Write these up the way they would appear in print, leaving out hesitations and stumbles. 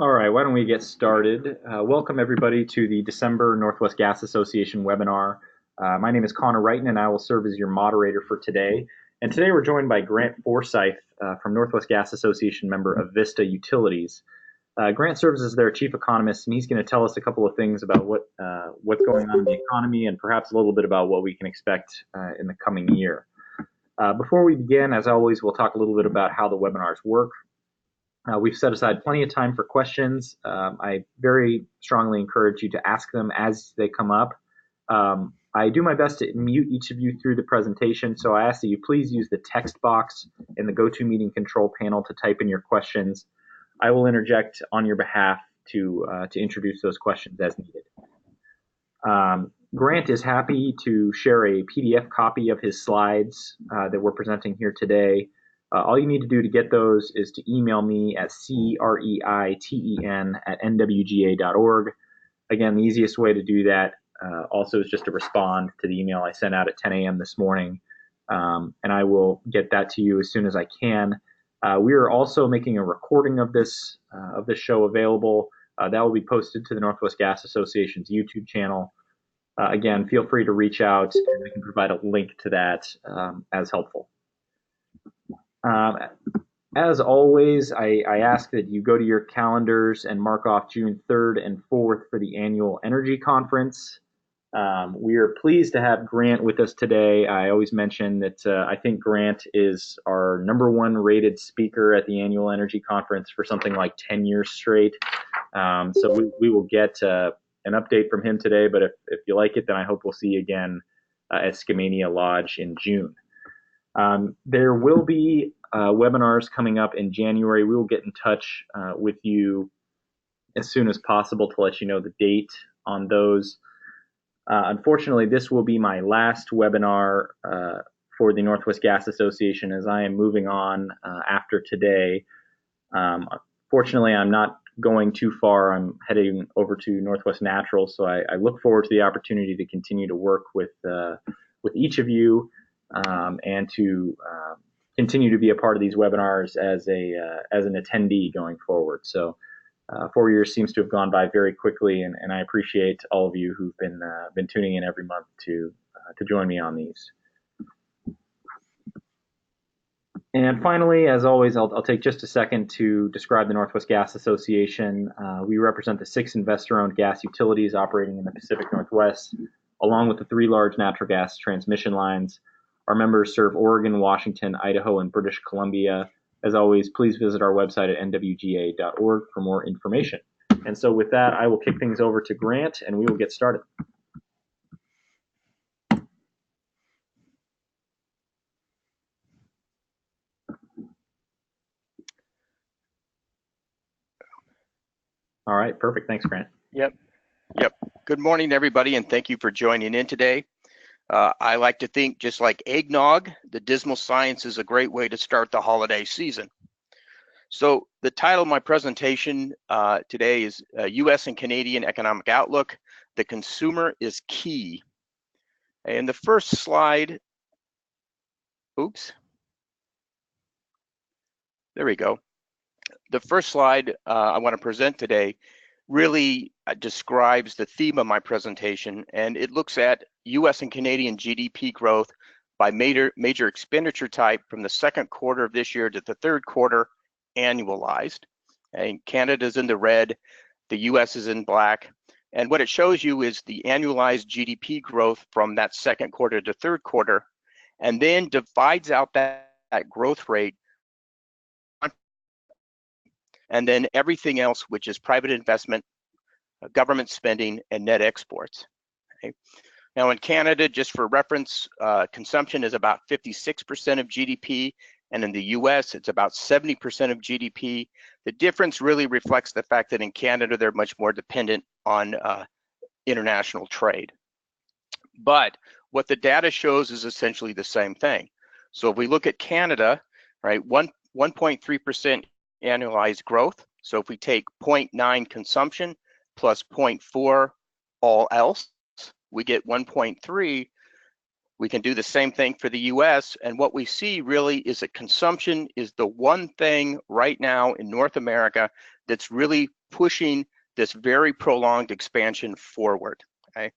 All right, why don't we get started? Welcome everybody to the December Northwest Gas Association webinar. My name is Connor Wrighton and I will serve as your moderator for today. And today we're joined by Grant Forsyth from Northwest Gas Association member of Vista Utilities. Grant serves as their chief economist and he's going to tell us a couple of things about what's going on in the economy and perhaps a little bit about what we can expect in the coming year. Before we begin, as always, we'll talk a little bit about how the webinars work. We've set aside plenty of time for questions. I very strongly encourage you to ask them as they come up. I do my best to mute each of you through the presentation, so I ask that you please use the text box in the GoToMeeting control panel to type in your questions. I will interject on your behalf to introduce those questions as needed. Grant is happy to share a PDF copy of his slides that we're presenting here today. All you need to do to get those is to email me at creiten@nwga.org. Again, the easiest way to do that also is just to respond to the email I sent out at 10 a.m. this morning, and I will get that to you as soon as I can. We are also making a recording of this show available. That will be posted to the Northwest Gas Association's YouTube channel. Again, feel free to reach out and we can provide a link to that as helpful. As always, I ask that you go to your calendars and mark off June 3rd and 4th for the annual energy conference. We are pleased to have Grant with us today. I always mention that I think Grant is our #1 rated speaker at the annual energy conference for something like 10 years straight. So we will get an update from him today, but if you like it, then I hope we'll see you again at Skamania Lodge in June. There will be webinars coming up in January. We will get in touch with you as soon as possible to let you know the date on those. Unfortunately, this will be my last webinar for the Northwest Gas Association as I am moving on after today. Fortunately, I'm not going too far. I'm heading over to Northwest Natural, so I look forward to the opportunity to continue to work with each of you and to continue to be a part of these webinars as an attendee going forward. So 4 years seems to have gone by very quickly, and I appreciate all of you who've been tuning in every month to join me on these. And finally, as always, I'll take just a second to describe the Northwest Gas Association. We represent the 6 investor-owned gas utilities operating in the Pacific Northwest, along with the 3 large natural gas transmission lines. Our members serve Oregon, Washington, Idaho, and British Columbia. As always, please visit our website at nwga.org for more information. And so with that, I will kick things over to Grant, and we will get started. All right, perfect. Thanks, Grant. Yep. Good morning, everybody, and thank you for joining in today. I like to think, just like eggnog, the dismal science is a great way to start the holiday season. So the title of my presentation today is U.S. and Canadian Economic Outlook. The consumer is key. And the first slide, oops, there we go. The first slide I want to present today really describes the theme of my presentation, and it looks at U.S. and Canadian GDP growth by major expenditure type from the second quarter of this year to the third quarter annualized. And Canada's in the red, the U.S. is in black, and what it shows you is the annualized GDP growth from that second quarter to third quarter, and then divides out that growth rate, and then everything else, which is private investment, government spending, and net exports. Okay. Now in Canada, just for reference, consumption is about 56% of GDP, and in the US, it's about 70% of GDP. The difference really reflects the fact that in Canada, they're much more dependent on international trade. But what the data shows is essentially the same thing. So if we look at Canada, right, 1.3% annualized growth. So if we take 0.9 consumption plus 0.4 all else, we get 1.3. We can do the same thing for the US, and what we see really is that consumption is the one thing right now in North America that's really pushing this very prolonged expansion forward, okay?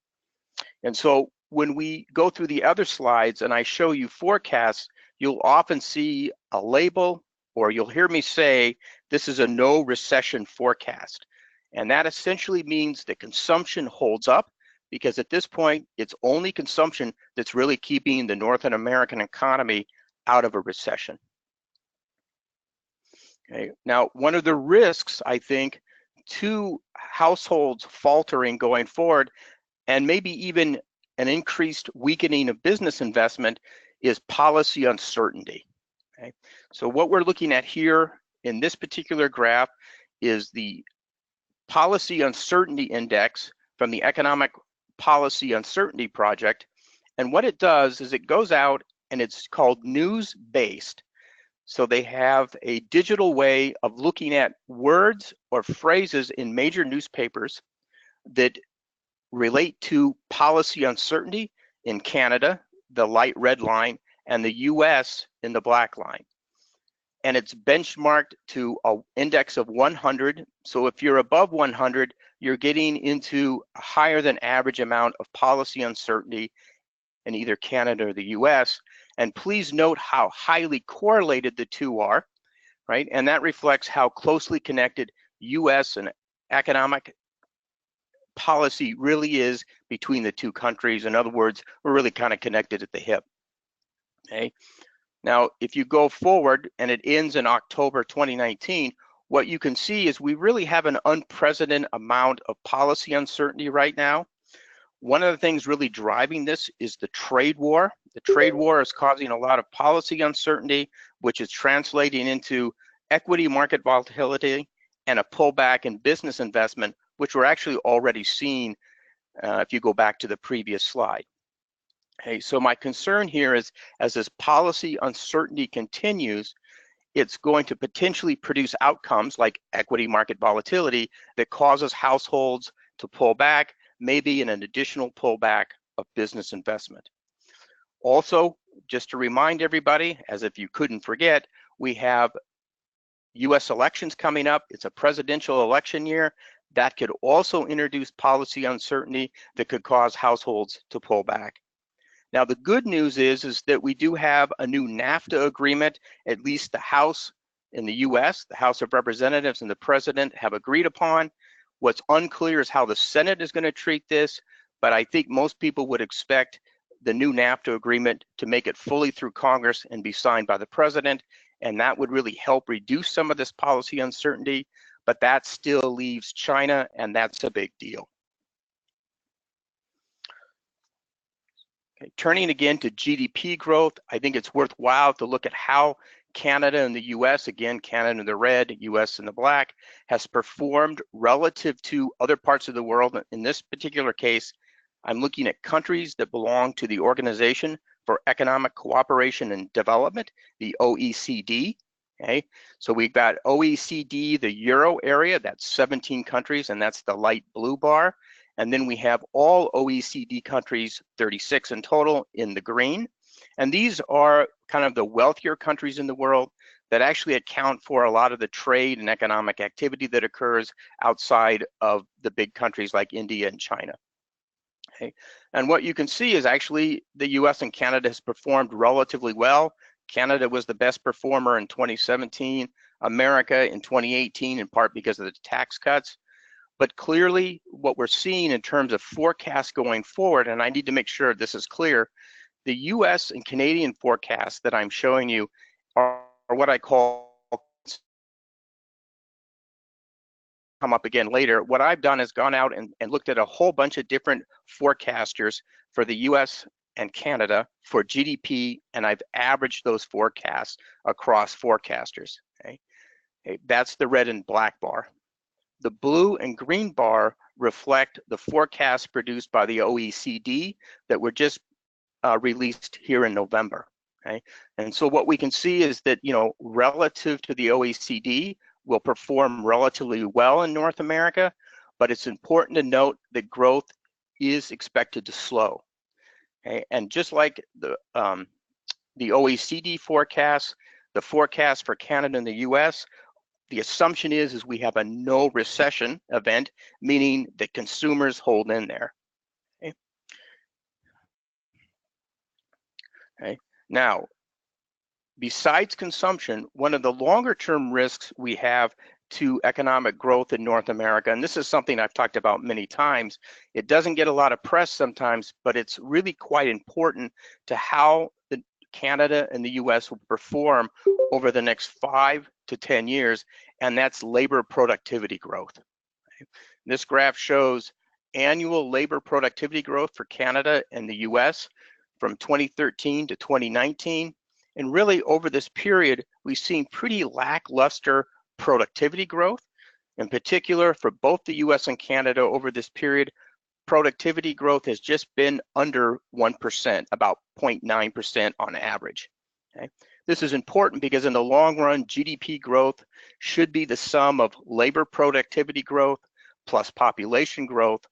And so when we go through the other slides and I show you forecasts, you'll often see a label, or you'll hear me say, this is a no recession forecast. And that essentially means that consumption holds up, because at this point, it's only consumption that's really keeping the North American economy out of a recession. Okay. Now, one of the risks, I think, to households faltering going forward, and maybe even an increased weakening of business investment, is policy uncertainty. Okay. So what we're looking at here in this particular graph is the policy uncertainty index from the Economic Policy Uncertainty Project. And what it does is it goes out and it's called news-based. So they have a digital way of looking at words or phrases in major newspapers that relate to policy uncertainty in Canada, the light red line, and the US in the black line. And it's benchmarked to an index of 100. So if you're above 100, you're getting into a higher than average amount of policy uncertainty in either Canada or the US. And please note how highly correlated the two are, right? And that reflects how closely connected US and economic policy really is between the two countries. In other words, we're really kind of connected at the hip, okay? Now, if you go forward and it ends in October 2019, what you can see is we really have an unprecedented amount of policy uncertainty right now. One of the things really driving this is the trade war. The trade war is causing a lot of policy uncertainty, which is translating into equity market volatility and a pullback in business investment, which we're actually already seeing if you go back to the previous slide. Okay, so my concern here is, as this policy uncertainty continues, it's going to potentially produce outcomes like equity market volatility that causes households to pull back, maybe in an additional pullback of business investment. Also, just to remind everybody, as if you couldn't forget, we have US elections coming up. It's a presidential election year. That could also introduce policy uncertainty that could cause households to pull back. Now, the good news is that we do have a new NAFTA agreement. At least the House in the US, the House of Representatives and the President have agreed upon. What's unclear is how the Senate is going to treat this, but I think most people would expect the new NAFTA agreement to make it fully through Congress and be signed by the President, and that would really help reduce some of this policy uncertainty, but that still leaves China, and that's a big deal. Okay, turning again to GDP growth, I think it's worthwhile to look at how Canada and the US, again, Canada in the red, US in the black, has performed relative to other parts of the world. In this particular case, I'm looking at countries that belong to the Organization for Economic Cooperation and Development, the OECD. Okay, so we've got OECD, the Euro area, that's 17 countries, and that's the light blue bar. And then we have all OECD countries, 36 in total, in the green. And these are kind of the wealthier countries in the world that actually account for a lot of the trade and economic activity that occurs outside of the big countries like India and China. Okay. And what you can see is actually the US and Canada has performed relatively well. Canada was the best performer in 2017, America in 2018, in part because of the tax cuts. But clearly what we're seeing in terms of forecasts going forward, and I need to make sure this is clear, the US and Canadian forecasts that I'm showing you are what I call, come up again later. What I've done is gone out and looked at a whole bunch of different forecasters for the US and Canada for GDP, and I've averaged those forecasts across forecasters. Okay? Okay, that's the red and black bar. The blue and green bar reflect the forecasts produced by the OECD that were just released here in November. Okay, and so what we can see is that, you know, relative to the OECD, will perform relatively well in North America, but it's important to note that growth is expected to slow. Okay? And just like the OECD forecast, the forecast for Canada and the US, the assumption is we have a no recession event, meaning that consumers hold in there. Okay? Okay? Now, besides consumption, one of the longer term risks we have to economic growth in North America, and this is something I've talked about many times, it doesn't get a lot of press sometimes, but it's really quite important to how Canada and the US will perform over the next 5 to 10 years, and that's labor productivity growth. This graph shows annual labor productivity growth for Canada and the US from 2013 to 2019. And really over this period, we've seen pretty lackluster productivity growth. In particular, for both the US and Canada over this period, productivity growth has just been under 1%, about 0.9% on average. Okay? This is important because in the long run, GDP growth should be the sum of labor productivity growth plus population growth.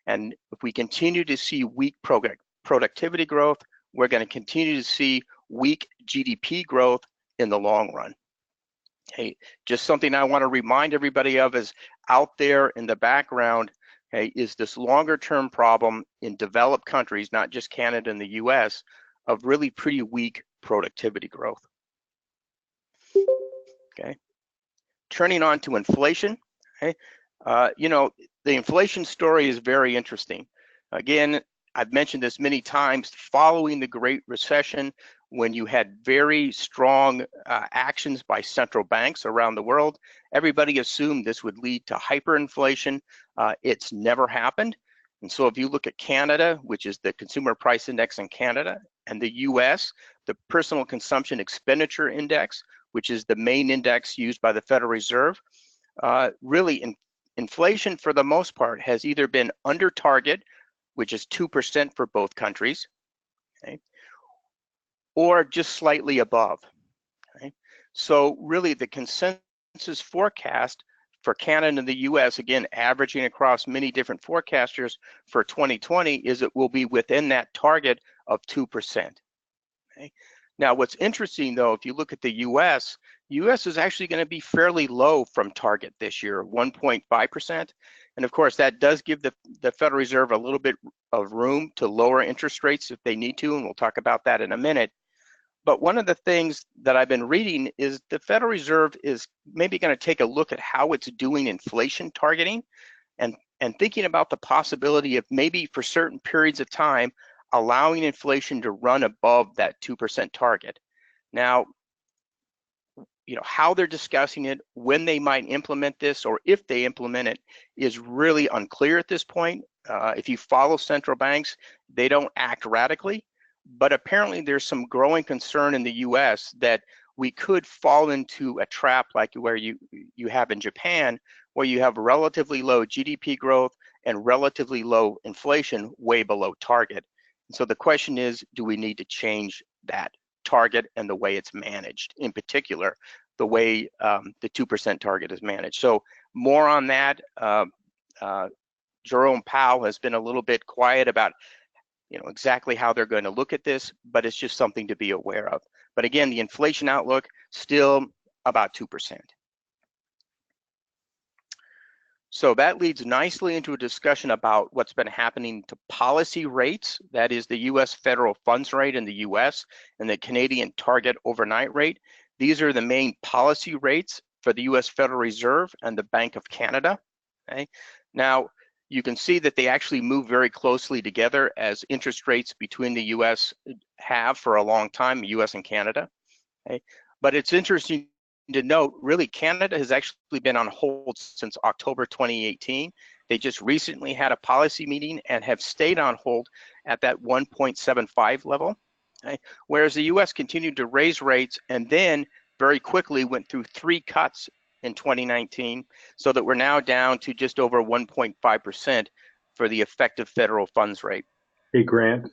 And if we continue to see weak productivity growth, we're going to continue to see weak GDP growth in the long run. Okay, just something I want to remind everybody of is out there in the background, okay, is this longer term problem in developed countries, not just Canada and the US, of really pretty weak productivity growth. Okay, turning on to inflation. Okay, you know, the inflation story is very interesting. Again, I've mentioned this many times, following the Great Recession, when you had very strong actions by central banks around the world, everybody assumed this would lead to hyperinflation. It's never happened. And so if you look at Canada, which is the Consumer Price Index in Canada, and the US, the Personal Consumption Expenditure Index, which is the main index used by the Federal Reserve, really inflation for the most part has either been under target, which is 2% for both countries, okay, or just slightly above. Okay? So really the consensus forecast for Canada and the US, again, averaging across many different forecasters for 2020, is it will be within that target of 2%. Okay? Now, what's interesting though, if you look at the US is actually going to be fairly low from target this year, 1.5%. And of course, that does give the Federal Reserve a little bit of room to lower interest rates if they need to, and we'll talk about that in a minute. But one of the things that I've been reading is the Federal Reserve is maybe going to take a look at how it's doing inflation targeting and thinking about the possibility of maybe for certain periods of time, allowing inflation to run above that 2% target. Now, you know, how they're discussing it, when they might implement this, or if they implement it, is really unclear at this point. If you follow central banks, they don't act radically, but apparently there's some growing concern in the US that we could fall into a trap like where you have in Japan, where you have relatively low GDP growth and relatively low inflation way below target. And so the question is, do we need to change that target and the way it's managed, in particular, the way the 2% target is managed? So more on that. Jerome Powell has been a little bit quiet about, you know, exactly how they're going to look at this, but it's just something to be aware of. But again, the inflation outlook still about 2%. So that leads nicely into a discussion about what's been happening to policy rates. That is the US federal funds rate in the US and the Canadian target overnight rate. These are the main policy rates for the US Federal Reserve and the Bank of Canada. Okay? Now, you can see that they actually move very closely together, as interest rates between the US have for a long time, US and Canada. Okay? But it's interesting to note, really, Canada has actually been on hold since October 2018. They just recently had a policy meeting and have stayed on hold at that 1.75 level, okay? Whereas the US continued to raise rates and then very quickly went through 3 cuts in 2019, so that we're now down to just over 1.5% for the effective federal funds rate. Hey, Grant,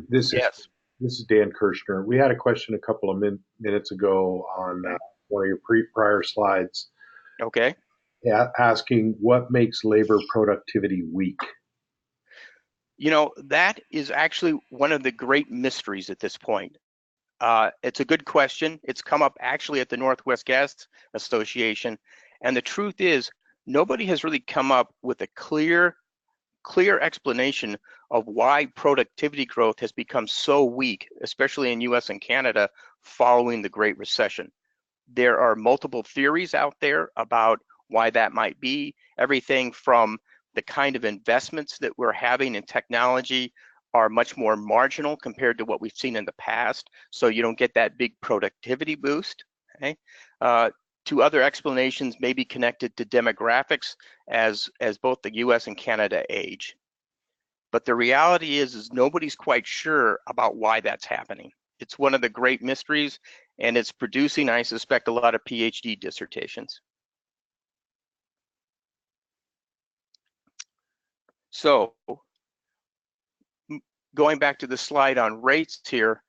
this Yes. is Dan Kirshner. We had a question a couple of minutes ago on one of your prior slides. Okay. Asking what makes labor productivity weak. You know, that is actually one of the great mysteries at this point. It's a good question. It's come up actually at the Northwest Gas Association. And the truth is, nobody has really come up with a clear explanation of why productivity growth has become so weak, especially in US and Canada following the Great Recession. There are multiple theories out there about why that might be. Everything from the kind of investments that we're having in technology are much more marginal compared to what we've seen in the past, so you don't get that big productivity boost. Okay? To other explanations may be connected to demographics as both the US and Canada age. But the reality is nobody's quite sure about why that's happening. It's one of the great mysteries, and it's producing, I suspect, a lot of PhD dissertations. So going back to the slide on rates here,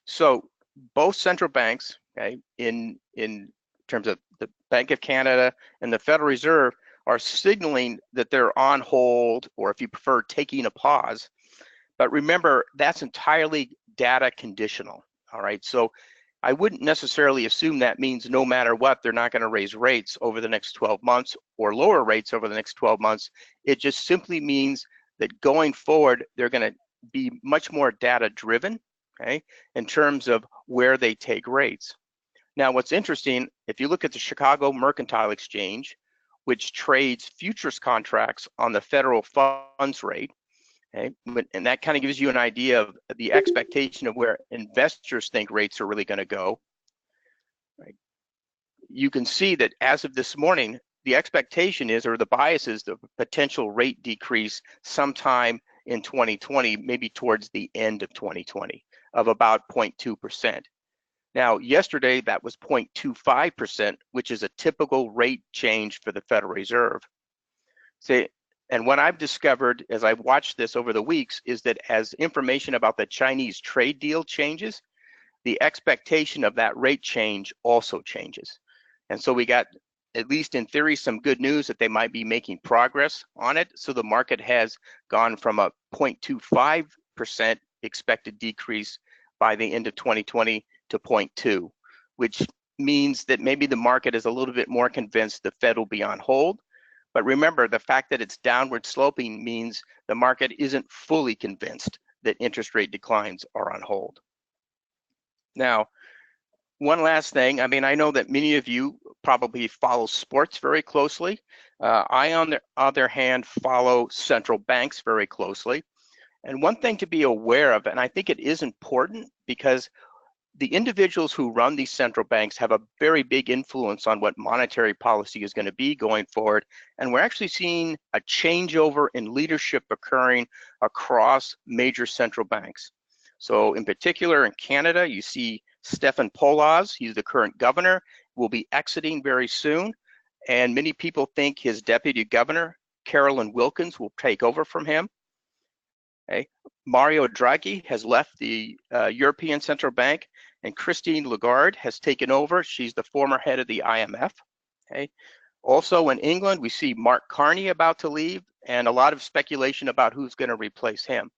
so both central banks, okay, in terms of the Bank of Canada and the Federal Reserve, are signaling that they're on hold, or if you prefer, taking a pause. But remember, that's entirely data conditional, all right? So I wouldn't necessarily assume that means no matter what, they're not gonna raise rates over the next 12 months or lower rates over the next 12 months. It just simply means that going forward, they're gonna be much more data driven, okay, in terms of where they take rates. Now, what's interesting, if you look at the Chicago Mercantile Exchange, which trades futures contracts on the federal funds rate, okay, and that kind of gives you an idea of the expectation of where investors think rates are really going to go. Right? You can see that as of this morning, the expectation is, or the bias is, the potential rate decrease sometime in 2020, maybe towards the end of 2020, of about 0.2%. Now, yesterday that was 0.25%, which is a typical rate change for the Federal Reserve. So, and what I've discovered as I've watched this over the weeks is that as information about the Chinese trade deal changes, the expectation of that rate change also changes. And so we got, at least in theory, some good news that they might be making progress on it. So the market has gone from a 0.25% expected decrease by the end of 2020 to 0.2, which means that maybe the market is a little bit more convinced the Fed will be on hold. But remember, the fact that it's downward sloping means the market isn't fully convinced that interest rate declines are on hold. Now, one last thing, I mean, I know that many of you probably follow sports very closely. I, on the other hand, follow central banks very closely. And one thing to be aware of, and I think it is important, because the individuals who run these central banks have a very big influence on what monetary policy is going to be going forward. And we're actually seeing a changeover in leadership occurring across major central banks. So in particular in Canada, you see Stephen Poloz, he's the current governor, will be exiting very soon. And many people think his deputy governor, Carolyn Wilkins, will take over from him. Okay. Mario Draghi has left the European Central Bank, and Christine Lagarde has taken over. She's the former head of the IMF. Okay. Also in England, we see Mark Carney about to leave, and a lot of speculation about who's going to replace him.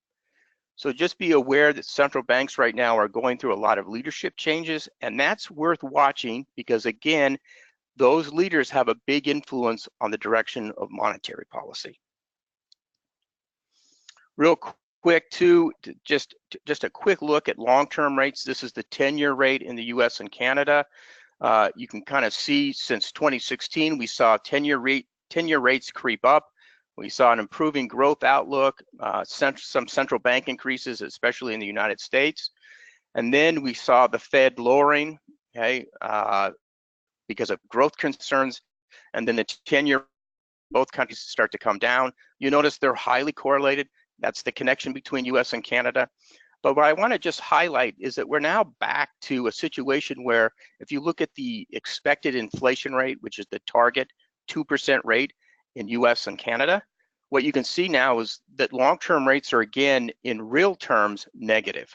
So just be aware that central banks right now are going through a lot of leadership changes, and that's worth watching because, again, those leaders have a big influence on the direction of monetary policy. Real quick too, just a quick look at long-term rates. This is the 10-year rate in the US and Canada. You can kind of see since 2016, we saw 10-year rates creep up. We saw an improving growth outlook, some central bank increases, especially in the United States. And then we saw the Fed lowering, okay, because of growth concerns. And then the 10-year, both countries start to come down. You notice they're highly correlated. That's the connection between US and Canada. But what I want to just highlight is that we're now back to a situation where if you look at the expected inflation rate, which is the target 2% rate in US and Canada, what you can see now is that long-term rates are again in real terms negative.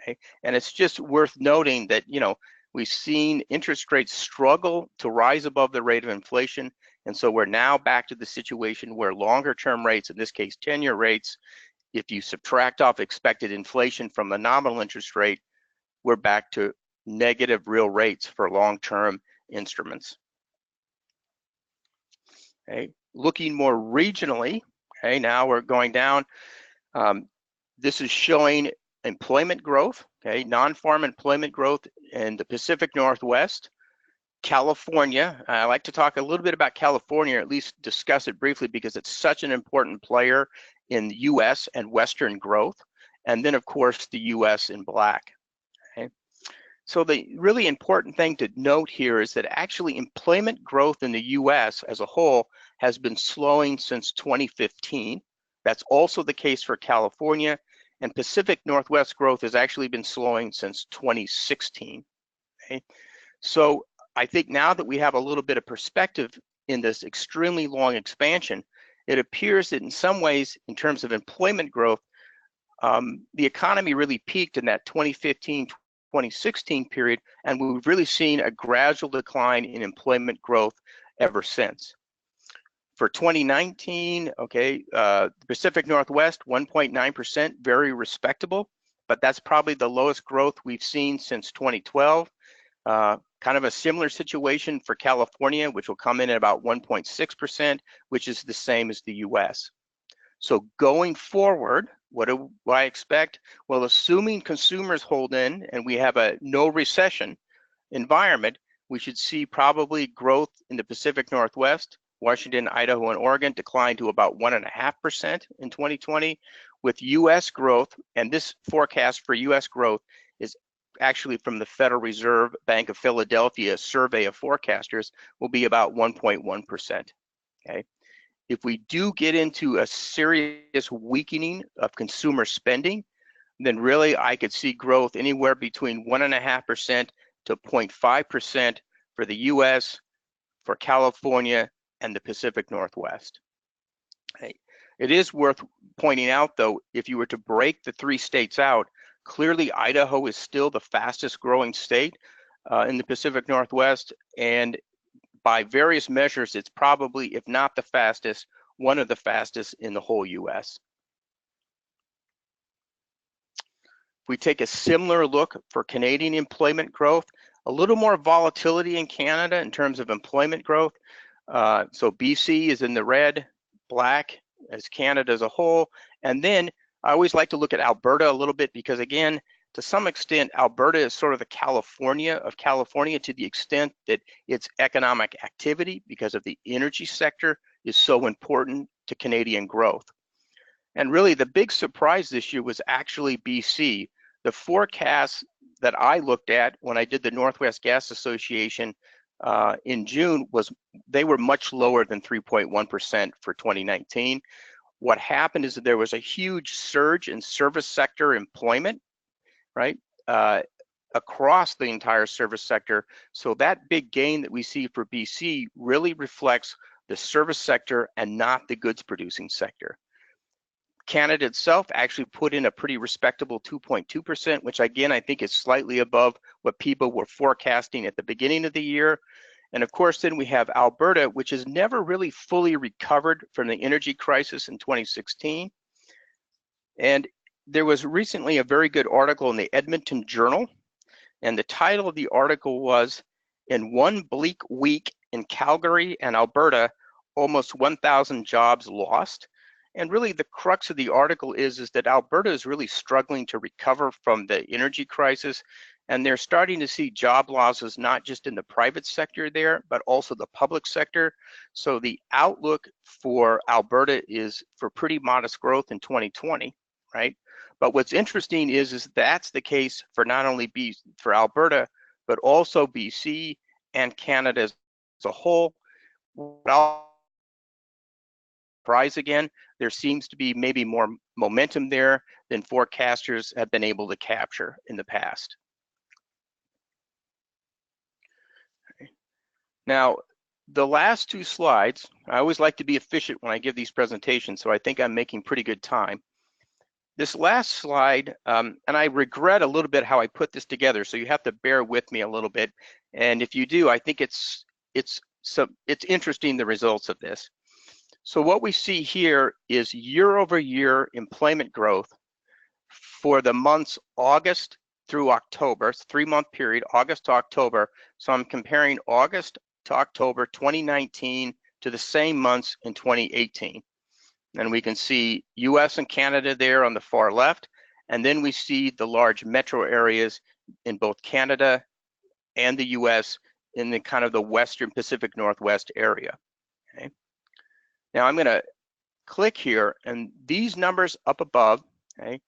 Okay? And it's just worth noting that, you know, we've seen interest rates struggle to rise above the rate of inflation. And so we're now back to the situation where longer term rates, in this case 10-year rates, if you subtract off expected inflation from the nominal interest rate, we're back to negative real rates for long-term instruments. Okay, looking more regionally, okay, now we're going down. This is showing employment growth, okay, non-farm employment growth in the Pacific Northwest. California, I like to talk a little bit about California, or at least discuss it briefly because it's such an important player in the US and Western growth. And then of course the US in black, okay? So the really important thing to note here is that actually employment growth in the US as a whole has been slowing since 2015. That's also the case for California, and Pacific Northwest growth has actually been slowing since 2016, okay? So I think now that we have a little bit of perspective in this extremely long expansion, it appears that in some ways, in terms of employment growth, the economy really peaked in that 2015-2016 period, and we've really seen a gradual decline in employment growth ever since. For 2019, okay, the Pacific Northwest, 1.9%, very respectable, but that's probably the lowest growth we've seen since 2012. Kind of a similar situation for California, which will come in at about 1.6%, which is the same as the US. So going forward, what do I expect? Well, assuming consumers hold in and we have a no recession environment, we should see probably growth in the Pacific Northwest, Washington, Idaho, and Oregon decline to about 1.5% in 2020, with US growth, and this forecast for US growth is actually from the Federal Reserve Bank of Philadelphia survey of forecasters, will be about 1.1%, okay? If we do get into a serious weakening of consumer spending, then really I could see growth anywhere between 1.5% to 0.5% for the US, for California, and the Pacific Northwest. Okay. It is worth pointing out though, if you were to break the three states out, clearly Idaho is still the fastest growing state in the Pacific Northwest, and by various measures, it's probably, if not the fastest, one of the fastest in the whole US. If we take a similar look for Canadian employment growth, a little more volatility in Canada in terms of employment growth. So BC is in the red, black as Canada as a whole. And then I always like to look at Alberta a little bit because again, to some extent, Alberta is sort of the California of California to the extent that its economic activity, because of the energy sector, is so important to Canadian growth. And really the big surprise this year was actually BC. The forecast that I looked at when I did the Northwest Gas Association in June was they were much lower than 3.1% for 2019. What happened is that there was a huge surge in service sector employment, right, across the entire service sector. So that big gain that we see for BC really reflects the service sector and not the goods producing sector. Canada itself actually put in a pretty respectable 2.2%, which again, I think is slightly above what people were forecasting at the beginning of the year. And of course, then we have Alberta, which has never really fully recovered from the energy crisis in 2016. And there was recently a very good article in the Edmonton Journal, and the title of the article was, "In One Bleak Week in Calgary and Alberta, Almost 1,000 Jobs Lost." And really the crux of the article is that Alberta is really struggling to recover from the energy crisis, and they're starting to see job losses not just in the private sector there, but also the public sector. So the outlook for Alberta is for pretty modest growth in 2020, right? But what's interesting is that's the case for not only for Alberta, but also BC and Canada as a whole. Surprise again, there seems to be maybe more momentum there than forecasters have been able to capture in the past. Okay. Now, the last two slides, I always like to be efficient when I give these presentations, so I think I'm making pretty good time. This last slide, and I regret a little bit how I put this together, so you have to bear with me a little bit. And if you do, I think it's interesting, the results of this. So what we see here is year-over-year employment growth for the months August through October. It's a 3-month period, August to October. So I'm comparing August to October 2019 to the same months in 2018. And we can see US and Canada there on the far left. And then we see the large metro areas in both Canada and the US in the kind of the Western Pacific Northwest area. Okay. Now I'm going to click here, and these numbers up above, okay,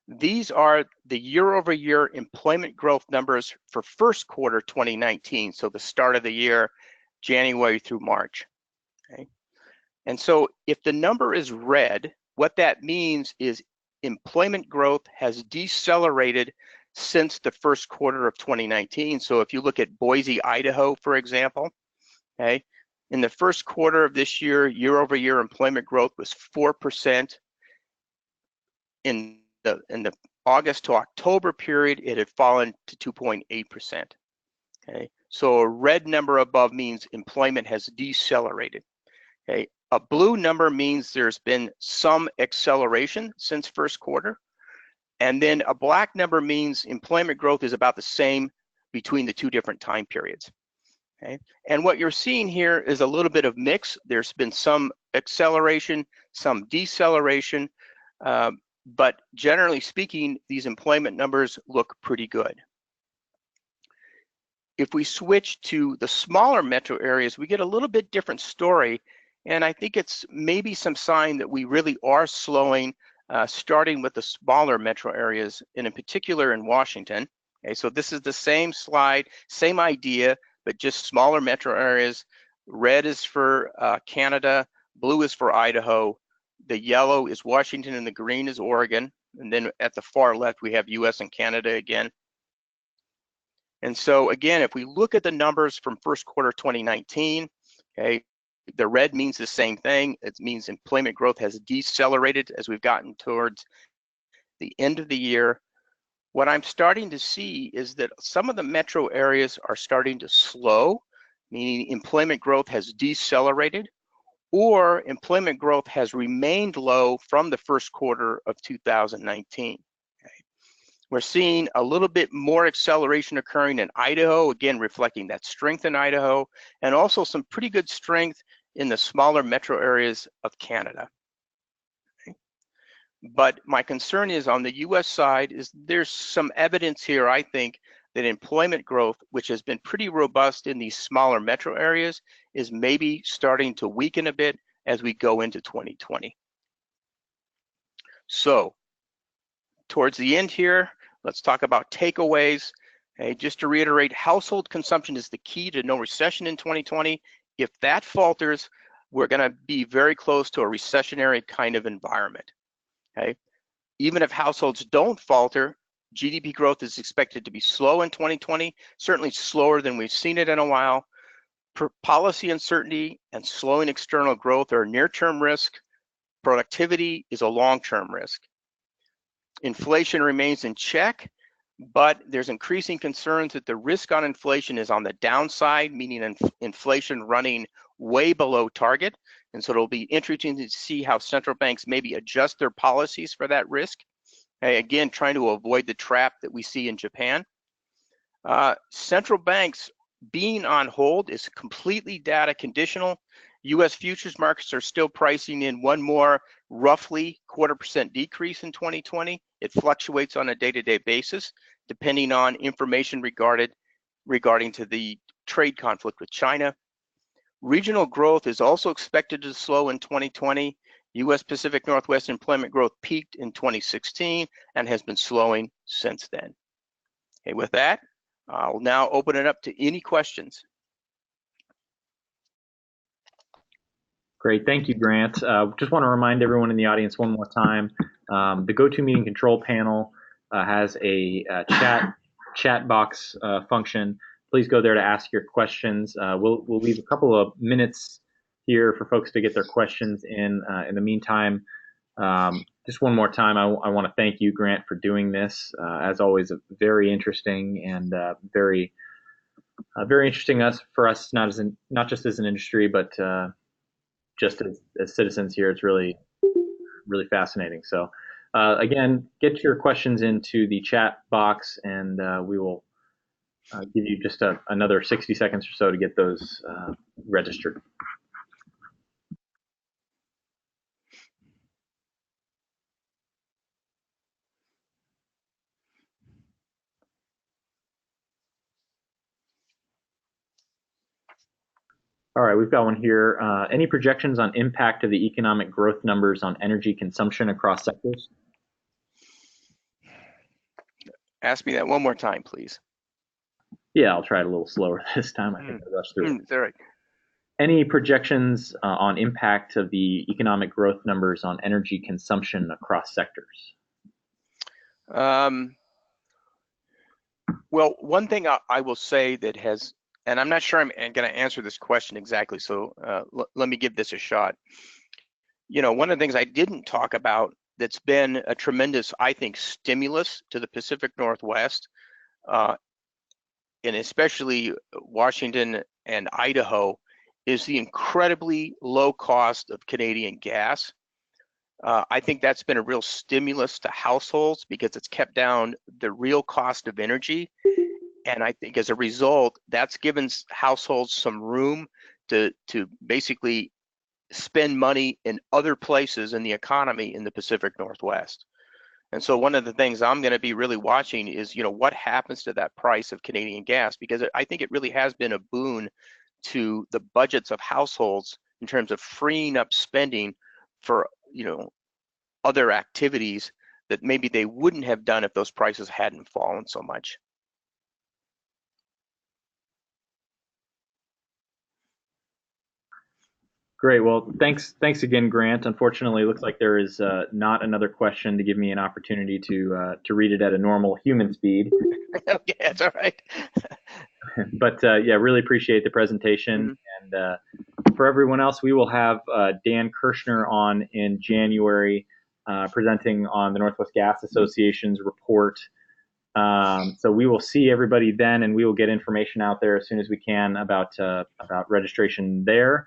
these are the year-over-year employment growth numbers for first quarter 2019, so the start of the year, January through March. Okay. And so if the number is red, what that means is employment growth has decelerated since the first quarter of 2019. So if you look at Boise, Idaho, for example, okay, in the first quarter of this year, year-over-year employment growth was 4%. In the August to October period, it had fallen to 2.8%. Okay, so a red number above means employment has decelerated. Okay, a blue number means there's been some acceleration since first quarter, and then a black number means employment growth is about the same between the two different time periods. Okay, and what you're seeing here is a little bit of mix. There's been some acceleration, some deceleration, but generally speaking, these employment numbers look pretty good. If we switch to the smaller metro areas, we get a little bit different story, and I think it's maybe some sign that we really are slowing, starting with the smaller metro areas, and in particular in Washington. Okay, so this is the same slide, same idea, but just smaller metro areas. Red is for Canada, blue is for Idaho, the yellow is Washington, and the green is Oregon. And then at the far left, we have US and Canada again. And so again, if we look at the numbers from first quarter 2019, okay, the red means the same thing. It means employment growth has decelerated as we've gotten towards the end of the year. What I'm starting to see is that some of the metro areas are starting to slow, meaning employment growth has decelerated, or employment growth has remained low from the first quarter of 2019. Okay. We're seeing a little bit more acceleration occurring in Idaho, again reflecting that strength in Idaho, and also some pretty good strength in the smaller metro areas of Canada. Okay. But my concern is on the US side is there's some evidence here, I think, that employment growth, which has been pretty robust in these smaller metro areas, is maybe starting to weaken a bit as we go into 2020. So towards the end here, let's talk about takeaways. Okay, just to reiterate, household consumption is the key to no recession in 2020. If that falters, we're going to be very close to a recessionary kind of environment. Okay, even if households don't falter, GDP growth is expected to be slow in 2020, certainly slower than we've seen it in a while. Policy uncertainty and slowing external growth are near-term risk. Productivity is a long-term risk. Inflation remains in check, but there's increasing concerns that the risk on inflation is on the downside, meaning inflation running way below target. And so it'll be interesting to see how central banks maybe adjust their policies for that risk. Again, trying to avoid the trap that we see in Japan. Central banks being on hold is completely data conditional. US futures markets are still pricing in one more roughly 0.25% decrease in 2020. It fluctuates on a day-to-day basis, depending on information regarding to the trade conflict with China. Regional growth is also expected to slow in 2020. US Pacific Northwest employment growth peaked in 2016 and has been slowing since then. Okay, with that, I'll now open it up to any questions. Great, thank you, Grant. Just want to remind everyone in the audience one more time, the GoToMeeting control panel has a chat box function. Please go there to ask your questions. We'll leave a couple of minutes here for folks to get their questions in. In the meantime, Just one more time, I want to thank you, Grant, for doing this. As always, very interesting and very interesting for us, not just as an industry, but just as citizens here. It's really fascinating. So again, get your questions into the chat box, and we will give you just another 60 seconds or so to get those registered. All right, we've got one here. Any projections on impact of the economic growth numbers on energy consumption across sectors? Ask me that one more time, please. Yeah, I'll try it a little slower this time. I think I rushed through it. All right. Any projections on impact of the economic growth numbers on energy consumption across sectors? Well, one thing I will say that has, and I'm not sure I'm going to answer this question exactly, so let me give this a shot. You know, one of the things I didn't talk about that's been a tremendous, I think, stimulus to the Pacific Northwest, and especially Washington and Idaho, is the incredibly low cost of Canadian gas. I think that's been a real stimulus to households because it's kept down the real cost of energy. And I think as a result, that's given households some room to basically spend money in other places in the economy in the Pacific Northwest. And so one of the things I'm going to be really watching is, you know, what happens to that price of Canadian gas, because I think it really has been a boon to the budgets of households in terms of freeing up spending for, you know, other activities that maybe they wouldn't have done if those prices hadn't fallen so much. Great. Well, thanks again, Grant. Unfortunately, it looks like there is not another question to give me an opportunity to read it at a normal human speed. Okay, that's all right. But yeah, really appreciate the presentation. And for everyone else, we will have Dan Kirshner on in January, presenting on the Northwest Gas Association's report. So we will see everybody then, and we will get information out there as soon as we can about registration there.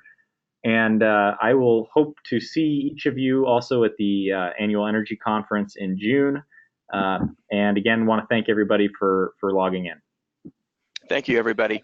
And I will hope to see each of you also at the annual energy conference in June. And again, want to thank everybody for logging in. Thank you, everybody.